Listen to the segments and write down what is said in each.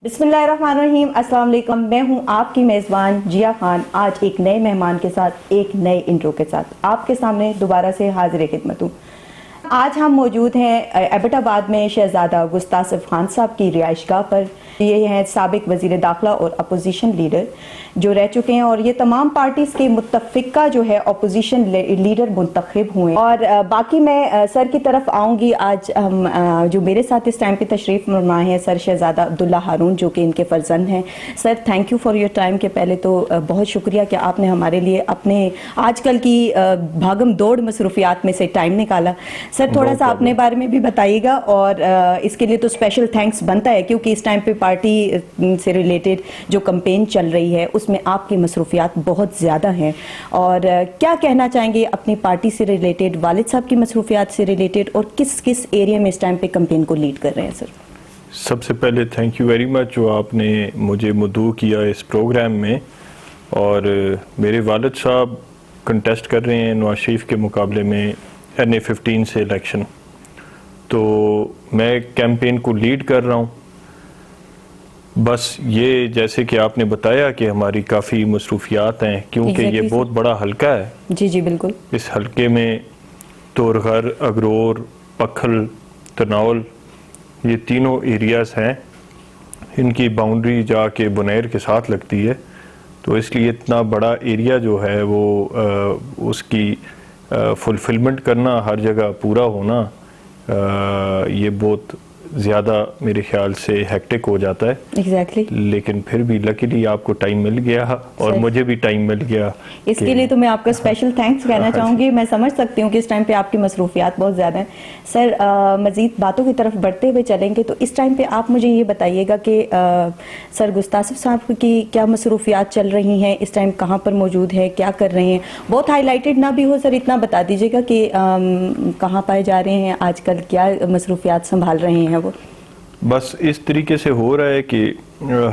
बिस्मिल्लाहिर्रहमानिर्रहीम, अस्सलाम वालेकुम। मैं हूं आपकी मेज़बान जिया खान, आज एक नए मेहमान के साथ एक नए इंट्रो के साथ आपके सामने दोबारा से हाजिर खिदमत हूं। आज हम मौजूद हैं एबटाबाद में शहजादा गुस्तासिफ खान साहब की रिहाइशगाह पर। ये हैं साबिक वज़ीर दाखिला और अपोजिशन लीडर जो रह चुके हैं, और ये तमाम पार्टीज़ के मुत्तफ़िका जो है अपोजिशन लीडर मुंतखब हुए। और बाकी मैं सर की तरफ आऊँगी। आज हम जो मेरे साथ इस टाइम पे तशरीफ़ फरमा हैं सर शहजादा अब्दुल्ला हारून, जो कि इनके फर्जंद हैं। Sir thank you for your time. के पहले तो बहुत शुक्रिया कि आपने हमारे लिए अपने आजकल की भागम दौड़ मसरूफियात में से टाइम निकाला। सर थोड़ा सा अपने बारे में भी बताइएगा, और इसके लिए तो स्पेशल थैंक्स बनता है क्योंकि इस टाइम पे पार्टी से रिलेटेड जो कैंपेन चल रही है उसमें आपकी मसरूफियात बहुत ज़्यादा हैं। और क्या कहना चाहेंगे अपनी पार्टी से रिलेटेड, वालिद साहब की मसरूफियात से रिलेटेड, और किस किस एरिया में इस टाइम पे कैंपेन को लीड कर रहे हैं सर? सबसे पहले थैंक यू वेरी मच जो आपने मुझे मदऊ किया इस प्रोग्राम में। और मेरे वालिद साहब कंटेस्ट कर रहे हैं नवाज शरीफ के मुकाबले में NA-15 से इलेक्शन, तो मैं कैंपेन को लीड कर रहा हूँ। बस ये जैसे कि आपने बताया कि हमारी काफ़ी मसरूफियात हैं क्योंकि ये बहुत बड़ा हलका है। जी जी बिल्कुल। इस हलके में तोरघर, अगरोर, पखल, तनाउल, ये तीनों एरियाज़ हैं। इनकी बाउंड्री जाके बुनैर के साथ लगती है, तो इसलिए इतना बड़ा एरिया जो है वो उसकी फुलफिलमेंट करना, हर जगह पूरा होना, ये बहुत ज़्यादा मेरे ख्याल से हेक्टिक हो जाता है। एग्जैक्टली। लेकिन फिर भी लकीली आपको टाइम मिल गया और मुझे भी टाइम मिल गया। इसके लिए तो मैं आपका स्पेशल थैंक्स कहना चाहूँगी। मैं समझ सकती हूँ कि इस टाइम पे आपकी मसरूफियात बहुत ज़्यादा हैं। सर मज़ीद बातों की तरफ बढ़ते हुए चलेंगे, तो इस टाइम पे आप मुझे ये बताइएगा कि सर गुस्तासिफ साहब की क्या मसरूफियात चल रही हैं इस टाइम, कहाँ पर मौजूद है, क्या कर रहे हैं? बहुत हाईलाइटेड ना भी हो सर, इतना बता दीजिएगा कि कहाँ पाए जा रहे हैं आजकल, क्या मसरूफियात संभाल रहे हैं वो? बस इस तरीके से हो रहा है कि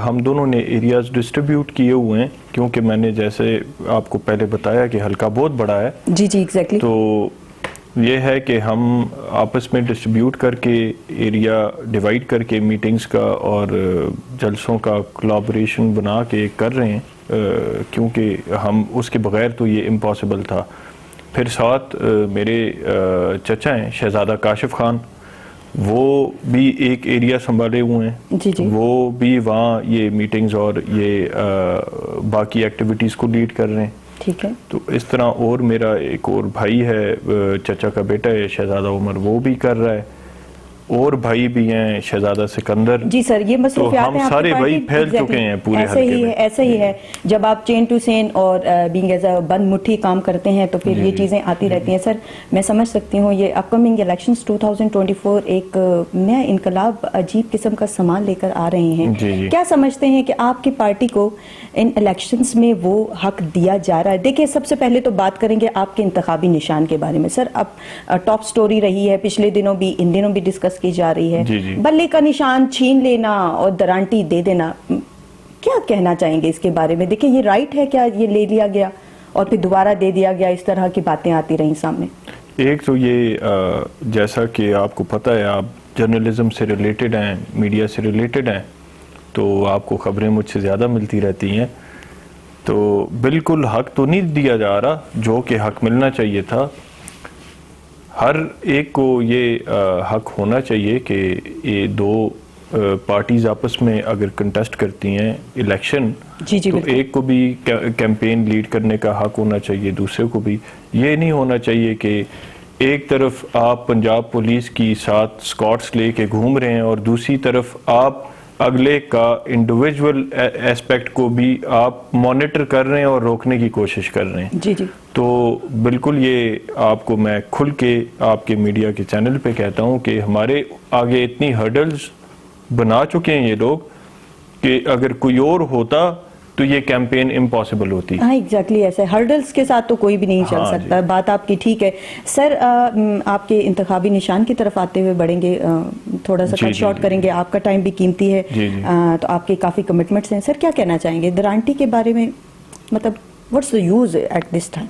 हम दोनों ने एरियाज डिस्ट्रीब्यूट किए हुए हैं, क्योंकि मैंने जैसे आपको पहले बताया कि हल्का बहुत बड़ा है। जी जी एग्जैक्टली। तो ये है कि हम आपस में डिस्ट्रीब्यूट करके, एरिया डिवाइड करके मीटिंग्स का और जलसों का कोलैबोरेशन बना के कर रहे हैं, क्योंकि हम उसके बगैर तो ये इम्पॉसिबल था। फिर साथ मेरे चचा हैं शहजादा काशिफ खान, वो भी एक एरिया संभाले हुए हैं। जी जी। वो भी वहाँ ये मीटिंग्स और ये बाकी एक्टिविटीज़ को लीड कर रहे हैं। ठीक है। तो इस तरह और मेरा एक और भाई है, चचा का बेटा है शहजादा उमर, वो भी कर रहा है, और भाई भी हैं शहजादा सिकंदर। जी सर, ये मसरूफियात तो हम सारे भाई फैल चुके हैं पूरे ऐसे ही है, ऐसे ही है। जब आप चेन टू चेन और बीइंग एज अ बंद मुट्ठी काम करते हैं तो फिर ये चीज़ें आती रहती हैं। सर मैं समझ सकती हूँ ये अपकमिंग इलेक्शंस 2024 एक नया इनकलाब, अजीब किस्म का सामान लेकर आ रहे हैं। जी। क्या समझते हैं कि आपकी पार्टी को इन इलेक्शंस में वो हक दिया जा रहा है? देखिए सबसे पहले तो बात करेंगे आपके इंतखाबी निशान के बारे में। सर अब टॉप स्टोरी रही है, पिछले दिनों भी, इन दिनों भी डिस्कस की जा रही है। जी जी। बल्ले का निशान छीन लेना और गारंटी दे देना, क्या कहना चाहेंगे इसके बारे में? देखिए ये राइट है क्या, ये ले लिया गया और फिर दोबारा दे दिया गया, इस तरह की बातें आती रही सामने? एक तो ये जैसा कि आपको पता है, आप जर्नलिज्म से रिलेटेड हैं, मीडिया से रिलेटेड हैं, तो आपको खबरें मुझसे ज़्यादा मिलती रहती हैं। तो बिल्कुल हक तो नहीं दिया जा रहा जो कि हक मिलना चाहिए था। हर एक को ये हक होना चाहिए कि ये दो पार्टीज आपस में अगर कंटेस्ट करती हैं इलेक्शन, तो एक को भी कैंपेन लीड करने का हक होना चाहिए, दूसरे को भी। ये नहीं होना चाहिए कि एक तरफ आप पंजाब पुलिस की साथ स्कॉट्स लेके घूम रहे हैं और दूसरी तरफ आप अगले का इंडिविजुअल एस्पेक्ट को भी आप मॉनिटर कर रहे हैं और रोकने की कोशिश कर रहे हैं। जी जी। तो बिल्कुल ये आपको मैं खुल के आपके मीडिया के चैनल पे कहता हूँ कि हमारे आगे इतनी हर्डल्स बना चुके हैं ये लोग कि अगर कोई और होता तो ये कैंपेन इम्पॉसिबल होती। हाँ एग्जैक्टली ऐसे हर्डल्स के साथ तो कोई भी नहीं चल सकता। बात आपकी ठीक है। सर आपके इंतखाबी निशान की तरफ आते हुए बढ़ेंगे, थोड़ा सा कट शॉर्ट करेंगे, आपका टाइम भी कीमती है। तो आपके काफ़ी कमिटमेंट्स हैं। सर क्या कहना चाहेंगे गारंटी के बारे में, मतलब what's the use at this time?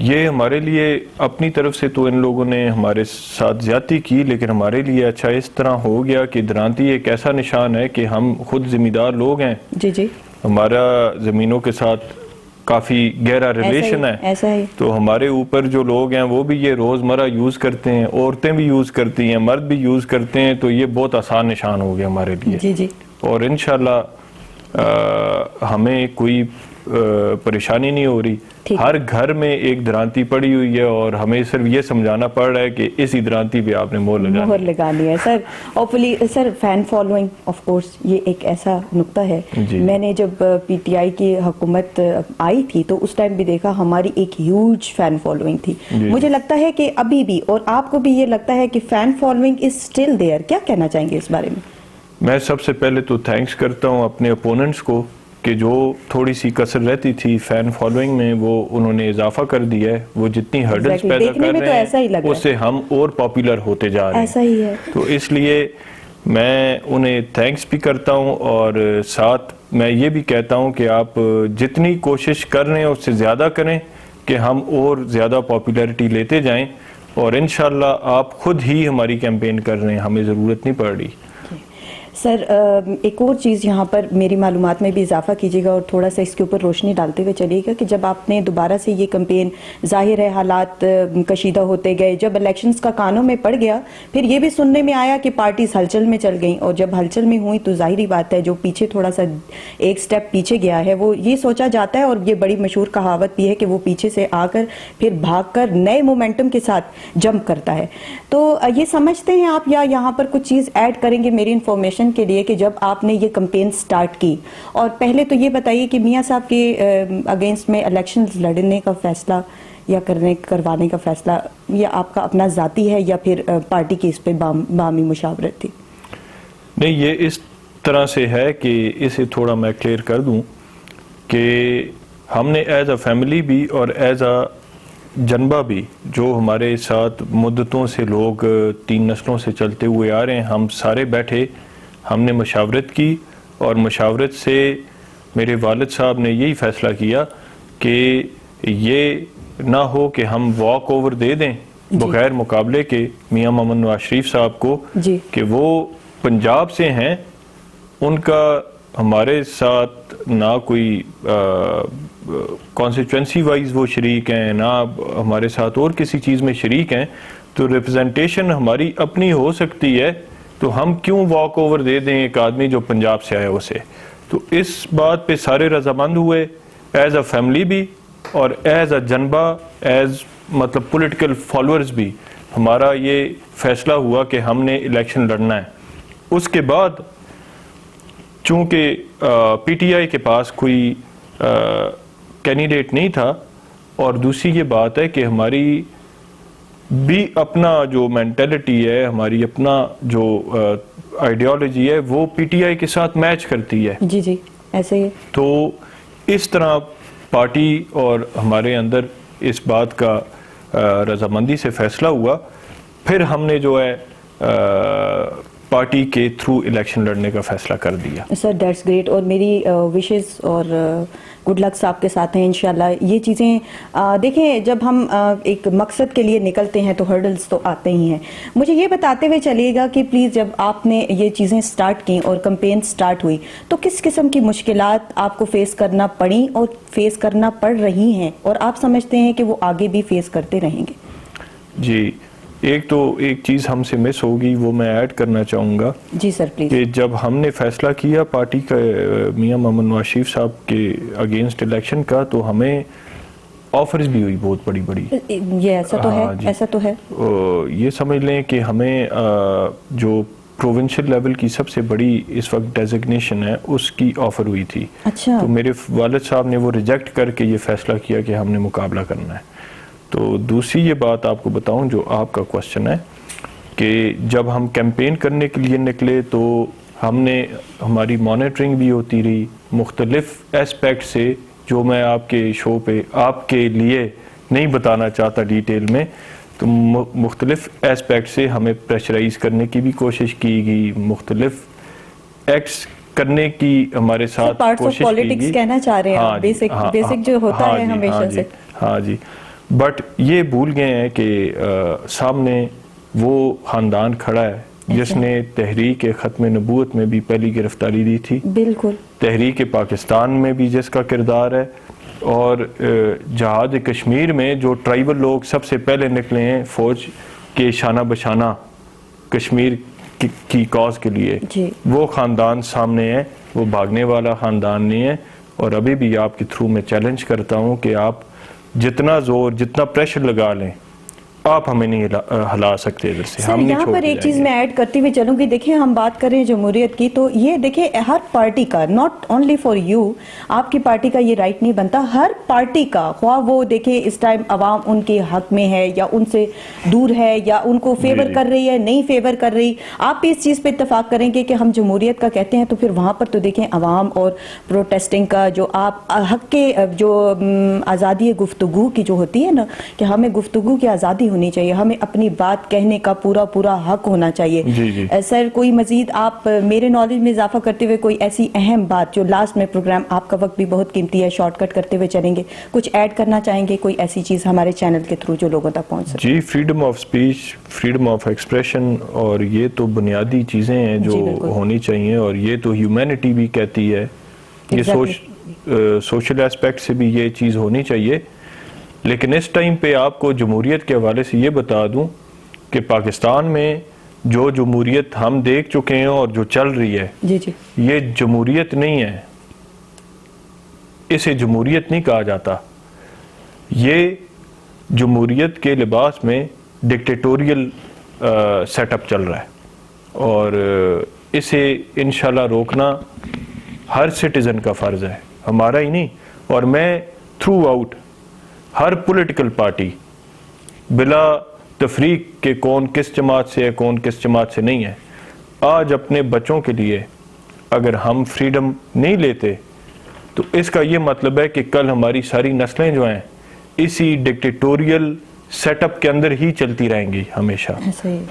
ये हमारे लिए अपनी तरफ से तो इन लोगों ने हमारे साथ ज्यादती की, लेकिन हमारे लिए अच्छा इस तरह हो गया कि दरांती एक ऐसा निशान है कि हम खुद जिम्मेदार लोग हैं। जी जी, हमारा ज़मीनों के साथ काफ़ी गहरा रिलेशन है। ऐसा ही। तो हमारे ऊपर जो लोग हैं वो भी ये रोज़मर्रा यूज़ करते हैं, औरतें भी यूज़ करती हैं, मर्द भी यूज़ करते हैं, तो ये बहुत आसान निशान हो गया हमारे लिए। जी जी, और इंशाल्लाह हमें कोई परेशानी नहीं हो रही। हर घर में एक दरांती पड़ी हुई है और हमें सिर्फ ये समझाना पड़ रहा है कि इसी दरांती पे आपने मोहर लगानी है। Sir hopefully sir fan following of course ये एक ऐसा नुक्ता है। मैंने जब पीटीआई की हुकूमत आई थी तो उस टाइम भी देखा हमारी एक ह्यूज फैन फॉलोइंग थी। मुझे लगता है कि अभी भी, और आपको भी ये लगता है कि fan following is still there, क्या कहना चाहेंगे इस बारे में? मैं सबसे पहले तो थैंक्स करता हूँ अपने ओपोनेंट्स को कि जो थोड़ी सी कसर रहती थी फैन फॉलोइंग में वो उन्होंने इजाफा कर दिया है। वो जितनी हर्डल्स पैदा कर रहे हैं उससे हम और पॉपुलर होते जा रहे हैं। ऐसा ही है। तो इसलिए मैं उन्हें थैंक्स भी करता हूं और साथ मैं ये भी कहता हूं कि आप जितनी कोशिश कर रहे हैं उससे ज़्यादा करें कि हम और ज़्यादा पॉपुलैरिटी लेते जाएं, और इंशाल्लाह आप खुद ही हमारी कैंपेन कर रहे हैं, हमें ज़रूरत नहीं पड़ रही। सर एक और चीज़ यहाँ पर मेरी मालूमात में भी इजाफा कीजिएगा और थोड़ा सा इसके ऊपर रोशनी डालते हुए चलिएगा कि जब आपने दोबारा से ये कैंपेन, जाहिर है हालात कशीदा होते गए, जब इलेक्शंस का कानों में पड़ गया, फिर ये भी सुनने में आया कि पार्टीज हलचल में चल गई, और जब हलचल में हुई तो जाहिर बात है जो पीछे थोड़ा सा एक स्टेप पीछे गया है वो ये सोचा जाता है, और ये बड़ी मशहूर कहावत भी है कि वो पीछे से आकर फिर भागकर नए मोमेंटम के साथ जंप करता है। तो ये समझते हैं आप, या यहाँ पर कुछ चीज़ ऐड करेंगे मेरी इन्फॉर्मेशन के लिए कि जब आपने ये कैंपेन स्टार्ट की, और पहले तो ये बताइए कि मियां साहब के अगेंस्ट में इलेक्शन लड़ने का फैसला या करवाने का फैसला ये आपका अपना जाती है या फिर पार्टी की इस पे बामी मुशावरत थी? नहीं, ये इस तरह से है कि इसे थोड़ा मैं क्लियर कर दूं कि हमने एज अ फैमिली भी और एज अ जनबा भी, जो हमारे साथ मुद्दतों से लोग 3 नस्लों से चलते हुए आ रहे हैं, हम सारे बैठे, हमने मशावरत की, और मशावरत से मेरे वालिद साहब ने यही फैसला किया कि ये ना हो कि हम वॉक ओवर दे दें बगैर मुकाबले के मियां मोहम्मद नवाज शरीफ साहब को कि वो पंजाब से हैं, उनका हमारे साथ ना कोई कॉन्स्टिट्यूंसी वाइज वो शरीक हैं, ना हमारे साथ और किसी चीज़ में शरीक हैं, तो रिप्रेजेंटेशन हमारी अपनी हो सकती है, तो हम क्यों वॉक ओवर दे दें एक आदमी जो पंजाब से आया उसे। तो इस बात पे सारे रजामंद हुए, एज अ फैमिली भी और एज अ जनबा, एज मतलब पॉलिटिकल फॉलोअर्स भी, हमारा ये फैसला हुआ कि हमने इलेक्शन लड़ना है। उसके बाद चूंकि पीटीआई के पास कोई कैंडिडेट नहीं था, और दूसरी ये बात है कि हमारी भी अपना जो मेंटालिटी है, हमारी अपना जो आइडियोलॉजी है वो पीटीआई के साथ मैच करती है। जी जी, ऐसे ही। तो इस तरह पार्टी और हमारे अंदर इस बात का रजामंदी से फैसला हुआ, फिर हमने जो है पार्टी के थ्रू इलेक्शन लड़ने का फैसला कर दिया। सर दैट्स ग्रेट, और मेरी विशेस और गुड लक साहब के साथ हैं इंशाल्लाह। ये चीज़ें देखें, जब हम एक मकसद के लिए निकलते हैं तो हर्डल्स तो आते ही हैं। मुझे ये बताते हुए चलिएगा कि प्लीज़ जब आपने ये चीज़ें स्टार्ट की और कैंपेन स्टार्ट हुई तो किस किस्म की मुश्किलात आपको फेस करना पड़ी और फेस करना पड़ रही हैं, और आप समझते हैं कि वो आगे भी फेस करते रहेंगे? जी, एक चीज़ हमसे मिस होगी, वो मैं ऐड करना चाहूँगा। जी सर प्लीज। कि जब हमने फैसला किया पार्टी का मियां मोहम्मद नवाज शरीफ साहब के अगेंस्ट इलेक्शन का, तो हमें ऑफर्स भी हुई बहुत बड़ी बड़ी। ये ऐसा तो है, ऐसा तो है। ये समझ लें कि हमें जो प्रोविंशियल लेवल की सबसे बड़ी इस वक्त डेजिग्नेशन है उसकी ऑफर हुई थी। अच्छा। तो मेरे वालिद साहब ने वो रिजेक्ट करके ये फैसला किया कि हमने मुकाबला करना है। तो दूसरी ये बात आपको बताऊं जो आपका क्वेश्चन है, कि जब हम कैंपेन करने के लिए निकले तो हमारी मॉनिटरिंग भी होती रही मुख्तलिफ एस्पेक्ट से, जो मैं आपके शो पे आपके लिए नहीं बताना चाहता डिटेल में। तो मुख्तलिफ एस्पेक्ट से हमें प्रेशराइज करने की भी कोशिश की गई, मुख्तलिफ एक्ट्स करने की हमारे साथ कोशिश की गई। कहना चाह रहे हैं आप, बेसिक जो होता है हमेशा से। हाँ जी, बट ये भूल गए हैं कि सामने वो खानदान खड़ा है जिसने तहरीक ख़त्म नबूवत में भी पहली गिरफ्तारी दी थी, बिल्कुल तहरीक पाकिस्तान में भी जिसका किरदार है, और जहाद कश्मीर में जो ट्राइबल लोग सबसे पहले निकले हैं फौज के शाना बशाना कश्मीर की कॉज के लिए, वो ख़ानदान सामने है, वो भागने वाला ख़ानदान नहीं है। और अभी भी आपके थ्रू मैं चैलेंज करता हूँ कि आप जितना जोर जितना प्रेशर लगा लें, आप हमें नहीं हिला सकते इधर से। सर यहाँ पर एक चीज मैं ऐड करती हुई चलूंगी, देखिए हम बात कर रहे हैं जमहूरियत की, तो ये देखिए हर पार्टी का, नॉट ओनली फॉर यू, आपकी पार्टी का ये राइट नहीं बनता, हर पार्टी का, ख्वाह वो देखिए इस टाइम अवाम उनके हक में है या उनसे दूर है या उनको फेवर कर रही है, नहीं फेवर कर रही, आप भी इस चीज पे इत्तेफाक करेंगे कि हम जमहूरियत का कहते हैं, तो फिर वहां पर तो देखें अवाम और प्रोटेस्टिंग का जो आप हक के जो आज़ादी गुफ्तगू की जो होती है ना, कि हमें गुफ्तगू की आज़ादी होनी चाहिए, हमें अपनी बात कहने का पूरा पूरा हक होना चाहिए। जी। सर कोई मजीद आप मेरे नॉलेज में इजाफा करते हुए कोई ऐसी अहम बात जो लास्ट में, प्रोग्राम आपका वक्त भी बहुत कीमती है, शॉर्टकट करते हुए चलेंगे, कुछ ऐड करना चाहेंगे, कोई ऐसी चीज हमारे चैनल के थ्रू जो लोगों तक पहुंच सके? जी, freedom of speech, freedom of expression, और ये तो बुनियादी चीजें हैं जो होनी चाहिए, और ये तो ह्यूमैनिटी भी कहती है, ये सोशल एस्पेक्ट से भी ये चीज होनी चाहिए। लेकिन इस टाइम पे आपको जमहूरियत के हवाले से ये बता दूं कि पाकिस्तान में जो जमहूरियत हम देख चुके हैं और जो चल रही है, ये जमहूरियत नहीं है, इसे जमहूरियत नहीं कहा जाता। ये जमहूरियत के लिबास में डिक्टेटोरियल सेटअप चल रहा है, और इसे इंशाल्लाह रोकना हर सिटीजन का फर्ज है, हमारा ही नहीं। और मैं थ्रू आउट हर पॉलिटिकल पार्टी बिला तफरीक के कौन किस जमात से है, कौन किस जमात से नहीं है, आज अपने बच्चों के लिए अगर हम फ्रीडम नहीं लेते तो इसका ये मतलब है कि कल हमारी सारी नस्लें जो हैं इसी डिक्टेटोरियल सेटअप के अंदर ही चलती रहेंगी हमेशा।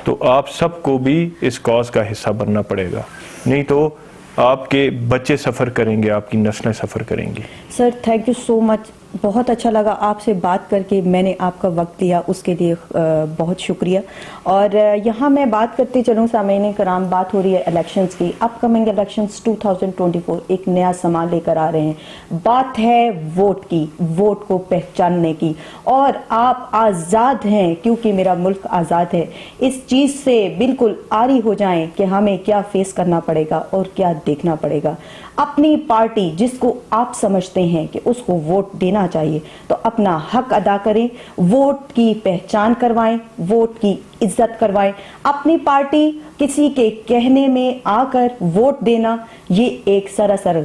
तो आप सबको भी इस कॉज का हिस्सा बनना पड़ेगा, नहीं तो आपके बच्चे सफ़र करेंगे, आपकी नस्लें सफ़र करेंगी। Sir thank you so much, बहुत अच्छा लगा आपसे बात करके, मैंने आपका वक्त लिया उसके लिए बहुत शुक्रिया। और यहाँ मैं बात करते चलूँ सामईन कराम, बात हो रही है इलेक्शंस की, अपकमिंग इलेक्शंस 2024 एक नया समा लेकर आ रहे हैं, बात है वोट की, वोट को पहचानने की, और आप आज़ाद हैं क्योंकि मेरा मुल्क आज़ाद है, इस चीज़ से बिल्कुल आरी हो जाएं कि हमें क्या फेस करना पड़ेगा और क्या देखना पड़ेगा। अपनी पार्टी जिसको आप समझते हैं कि उसको वोट देना चाहिए तो अपना हक अदा करें, वोट की पहचान करवाएं, वोट की इज्जत करवाएं। अपनी पार्टी किसी के कहने में आकर वोट देना ये एक सरासर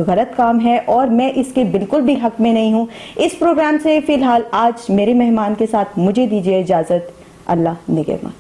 गलत काम है और मैं इसके बिल्कुल भी हक में नहीं हूं। इस प्रोग्राम से फिलहाल आज मेरे मेहमान के साथ मुझे दीजिए इजाजत। अल्लाह निगहबान।